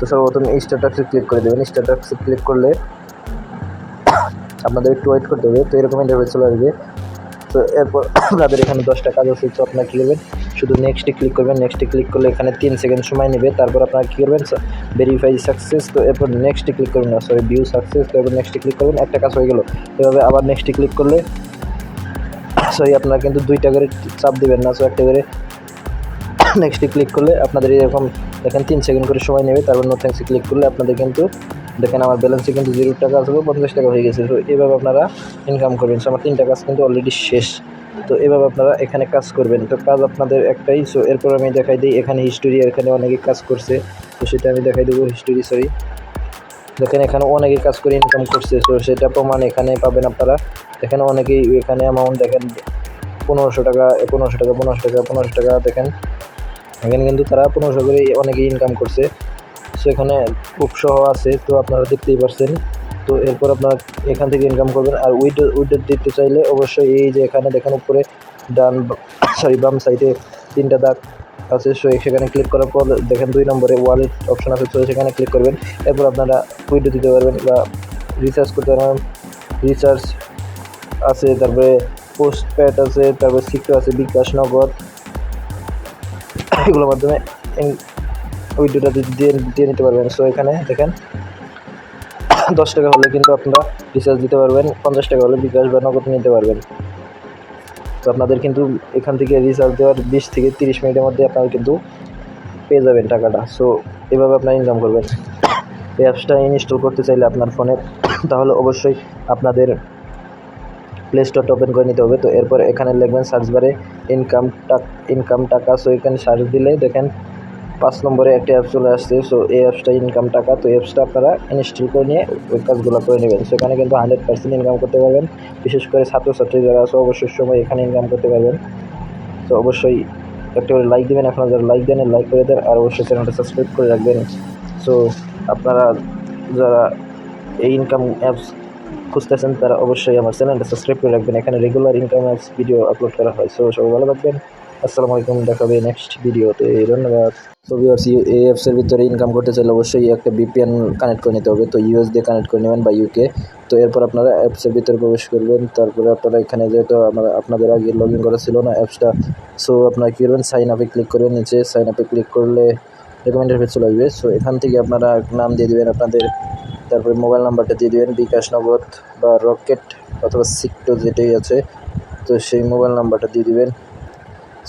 তো সর্বপ্রথম স্ট্যাটাসে ক্লিক করে দেবেন। স্ট্যাটাসে ক্লিক করলে আপনাদের একটু ওয়েট করতে হবে। তো এরকম ইন্টারফেস চলে আসবে। তো এরপর আপনাদের এখানে 10টা কাজ আছে। তো আপনারা কী করবেন, শুধু নেক্সটে ক্লিক করবেন। নেক্সটে ক্লিক করলে এখানে 3 সেকেন্ড সময় নেবে। তারপর আপনারা কী করবেন, ভেরিফাই সাকসেস। তো এরপর নেক্সটে ক্লিক করবেন, না সরি ভিউ সাকসেস। তো এরপর নেক্সটে ক্লিক করবেন, একটা কাজ হয়ে গেল। এভাবে আবার নেক্সটে ক্লিক করলে সরি আপনারা কিন্তু 2টা করে চাপ দিবেন না, সো একটা করে নেক্সটে ক্লিক করলে আপনাদের এরকম দেখেন 3 সেকেন্ড করে সময় নেবে। তারপর নো থ্যাঙ্কসে ক্লিক করলে আপনাদের কিন্তু দেখেন আমার ব্যালেন্সে কিন্তু 0 টাকা আসবে, 50 টাকা হয়ে গেছে। তো এভাবে আপনারা ইনকাম করবেন। সো আমার 3টা কাজ কিন্তু অলরেডি শেষ। তো এভাবে আপনারা এখানে কাজ করবেন। তো কাজ আপনাদের একটাই। সো এরপর আমি দেখাই দিই এখানে হিস্টোরি, এখানে অনেকেই কাজ করছে, তো সেটা আমি দেখাই দেবো। হিস্টোরি সরি দেখেন এখানে অনেকেই কাজ করে ইনকাম করছে, তো সেটা প্রমাণ এখানে পাবেন আপনারা। এখানে অনেকেই এখানে অ্যামাউন্ট দেখেন 1500 টাকা 1500 টাকা 1500 টাকা 1500 টাকা দেখেন এখানে কিন্তু তারা 1500 করে অনেকেই ইনকাম করছে। সেখানে খুব সহ আছে, তো আপনারা দেখতেই পাচ্ছেন। তো এরপর আপনারা এখান থেকে ইনকাম করবেন। আর উইথড্র দিতে চাইলে অবশ্যই এই যে এখানে দেখেন উপরে বাম সাইডে 3টা দাগ আছে, সো সেখানে ক্লিক করার পর দেখেন 2 নম্বরে ওয়ালেট অপশন আছে, তো সেখানে ক্লিক করবেন। এরপর আপনারা উইথড্র দিতে পারবেন বা রিচার্জ করতে পারবেন। রিচার্জ আছে, তারপরে পোস্টপেড আছে, তারপরে সিক্টো আছে, বিকাশ, নগদ, এগুলোর মাধ্যমে উইথড্রটা দিয়ে নিতে পারবেন। সো এখানে দেখেন 10 টাকা হলে কিন্তু আপনারা রিচার্জ দিতে পারবেন, 50 টাকা হলে বিকাশ বা নগদ নিতে পারবেন। তো আপনাদের কিন্তু এখান থেকে রিচার্জ দেওয়ার 20 থেকে 30 মিনিটের মধ্যে আপনারা কিন্তু পেয়ে যাবেন টাকাটা। সো এভাবে আপনারা ইনকাম করবেন। এই অ্যাপসটা ইনস্টল করতে চাইলে আপনার ফোনে তাহলে অবশ্যই আপনাদের প্লে স্টোরটা ওপেন করে নিতে হবে। তো এরপর এখানে লিখবেন সার্চ বারে ইনকাম টাকা। সো এখানে সার্চ দিলে দেখেন 5 নম্বরে একটা অ্যাপ চলে আসছে। সো এই অ্যাপসটা ইনকাম টাকা। তো অ্যাপসটা আপনারা ইনস্টল করে নিয়ে ওই কাজগুলো করে নেবেন। সেখানে কিন্তু 100% ইনকাম করতে পারবেন। বিশেষ করে ছাত্রছাত্রী যারা আছে অবশ্যই সময় এখানে ইনকাম করতে পারবেন। তো অবশ্যই একটা করে লাইক দেবেন, আপনারা যারা লাইক দেন লাইক করে দেন, আর অবশ্যই চ্যানেলটা সাবস্ক্রাইব করে রাখবেন। সো আপনারা যারা এই ইনকাম অ্যাপস খুঁজতেছেন তারা অবশ্যই আমার চ্যানেলটা সাবস্ক্রাইব করে রাখবেন। এখানে regular income apps video upload করা হয়। সো সবাই ভালো থাকবেন। আসসালামু আলাইকুম, দেখা হবে নেক্সট ভিডিওতে। ধন্যবাদ। সো ভিউয়ার্স, এই অ্যাপসের ভিতরে ইনকাম করতে চাইলে অবশ্যই একটা VPN কানেক্ট করে নিতে হবে। তো ইউএস দিয়ে কানেক্ট করে নেবেন বা ইউকে। তো এরপর আপনারা অ্যাপসের ভিতরে প্রবেশ করবেন। তারপরে আপনারা এখানে যেহেতু আপনাদের আগে লগ ইন করা ছিল না অ্যাপসটা, সো আপনারা কী করবেন, সাইন আপে ক্লিক করবেন। নিচে সাইন আপে ক্লিক করলে রেকমেন্ডেড পেজ চলে আসবে। সো এখান থেকে আপনারা নাম দিয়ে দেবেন আপনাদের, তারপরে মোবাইল নাম্বারটা দিয়ে দেবেন, বিকাশ, নগদ বা রকেট অথবা সিক্টো যেটাই আছে, তো সেই মোবাইল নাম্বারটা দিয়ে দেবেন।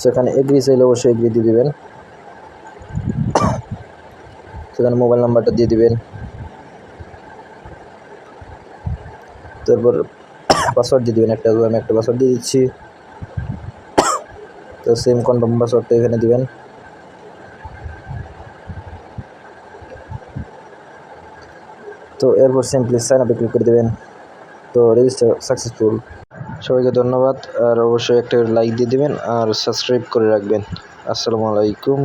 সেখানে এগ্রি চাইলে অবশ্যই এগ্রি দিয়ে দেবেন। সেখানে মোবাইল নাম্বারটা দিয়ে দিবেন। তারপর পাসওয়ার্ড দিয়ে দেবেন একটা। আমি একটা পাসওয়ার্ড দিয়ে দিচ্ছি। তো সেম কনফার্ম পাসওয়ার্ডটা এখানে দিবেন। তো এরপর সিম্পলি সাইন আপে ক্লিক করে দেবেন। তো রেজিস্টার সাকসেসফুল। সবাইকে ধন্যবাদ। আর অবশ্যই একটা লাইক দিয়ে দেবেন আর সাবস্ক্রাইব করে রাখবেন। আসসালামু আলাইকুম।